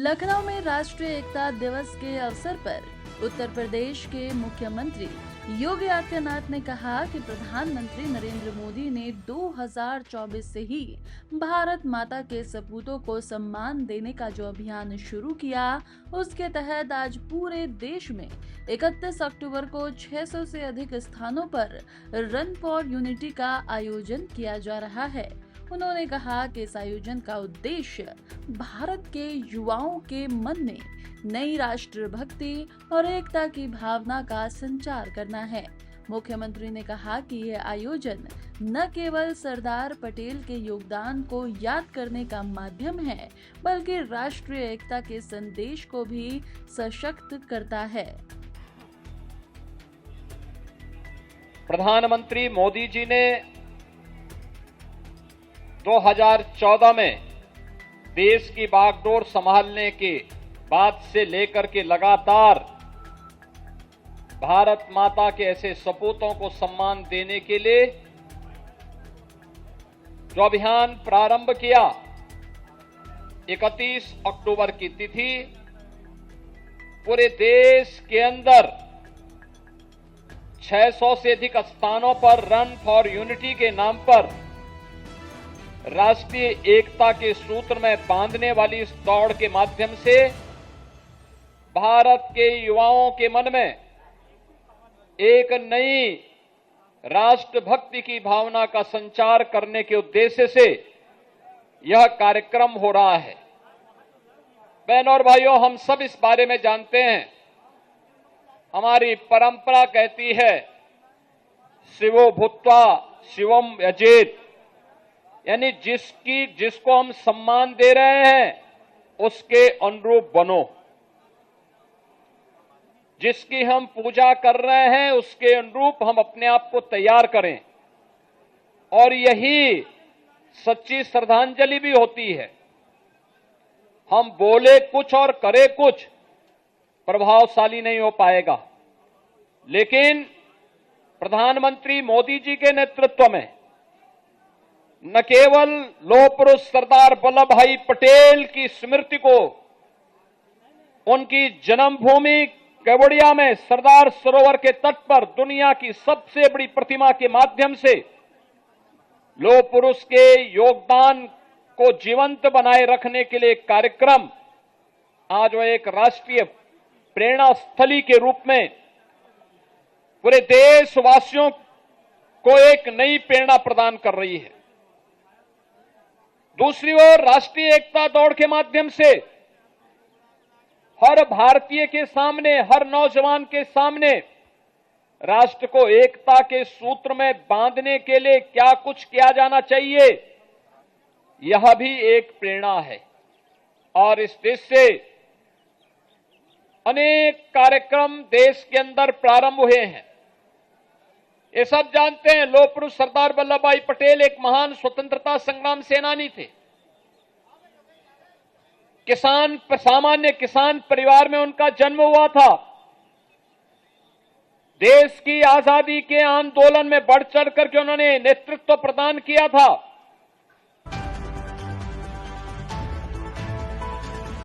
लखनऊ में राष्ट्रीय एकता दिवस के अवसर पर उत्तर प्रदेश के मुख्यमंत्री योगी आदित्यनाथ ने कहा कि प्रधानमंत्री नरेंद्र मोदी ने 2024 से ही भारत माता के सपूतों को सम्मान देने का जो अभियान शुरू किया, उसके तहत आज पूरे देश में 31 अक्टूबर को 600 से अधिक स्थानों पर रन फॉर यूनिटी का आयोजन किया जा रहा है। उन्होंने कहा कि इस आयोजन का उद्देश्य भारत के युवाओं के मन में नई राष्ट्रभक्ति और एकता की भावना का संचार करना है। मुख्यमंत्री ने कहा कि यह आयोजन न केवल सरदार पटेल के योगदान को याद करने का माध्यम है, बल्कि राष्ट्रीय एकता के संदेश को भी सशक्त करता है। प्रधानमंत्री मोदी जी ने 2014 में देश की बागडोर संभालने के बाद से लेकर के लगातार भारत माता के ऐसे सपूतों को सम्मान देने के लिए जो अभियान प्रारंभ किया, 31 अक्टूबर की तिथि पूरे देश के अंदर 600 से अधिक स्थानों पर रन फॉर यूनिटी के नाम पर राष्ट्रीय एकता के सूत्र में बांधने वाली इस दौड़ के माध्यम से भारत के युवाओं के मन में एक नई राष्ट्रभक्ति की भावना का संचार करने के उद्देश्य से यह कार्यक्रम हो रहा है। बहनों और भाइयों, हम सब इस बारे में जानते हैं। हमारी परंपरा कहती है, शिवो भूत्वा शिवम यजेत, यानी जिसको हम सम्मान दे रहे हैं उसके अनुरूप बनो, जिसकी हम पूजा कर रहे हैं उसके अनुरूप हम अपने आप को तैयार करें। और यही सच्ची श्रद्धांजलि भी होती है। हम बोले कुछ और करे कुछ प्रभावशाली नहीं हो पाएगा, लेकिन प्रधानमंत्री मोदी जी के नेतृत्व में न केवल लौह पुरुष सरदार वल्लभ भाई पटेल की स्मृति को उनकी जन्मभूमि केवड़िया में सरदार सरोवर के तट पर दुनिया की सबसे बड़ी प्रतिमा के माध्यम से लौह पुरुष के योगदान को जीवंत बनाए रखने के लिए कार्यक्रम आज वह एक राष्ट्रीय प्रेरणा स्थली के रूप में पूरे देशवासियों को एक नई प्रेरणा प्रदान कर रही है। दूसरी ओर राष्ट्रीय एकता दौड़ के माध्यम से हर भारतीय के सामने, हर नौजवान के सामने राष्ट्र को एकता के सूत्र में बांधने के लिए क्या कुछ किया जाना चाहिए, यह भी एक प्रेरणा है। और इस देश से अनेक कार्यक्रम देश के अंदर प्रारंभ हुए हैं। ये सब जानते हैं, लौह पुरुष सरदार वल्लभ भाई पटेल एक महान स्वतंत्रता संग्राम सेनानी थे। सामान्य किसान परिवार में उनका जन्म हुआ था। देश की आजादी के आंदोलन में बढ़ चढ़ करके उन्होंने नेतृत्व प्रदान किया था।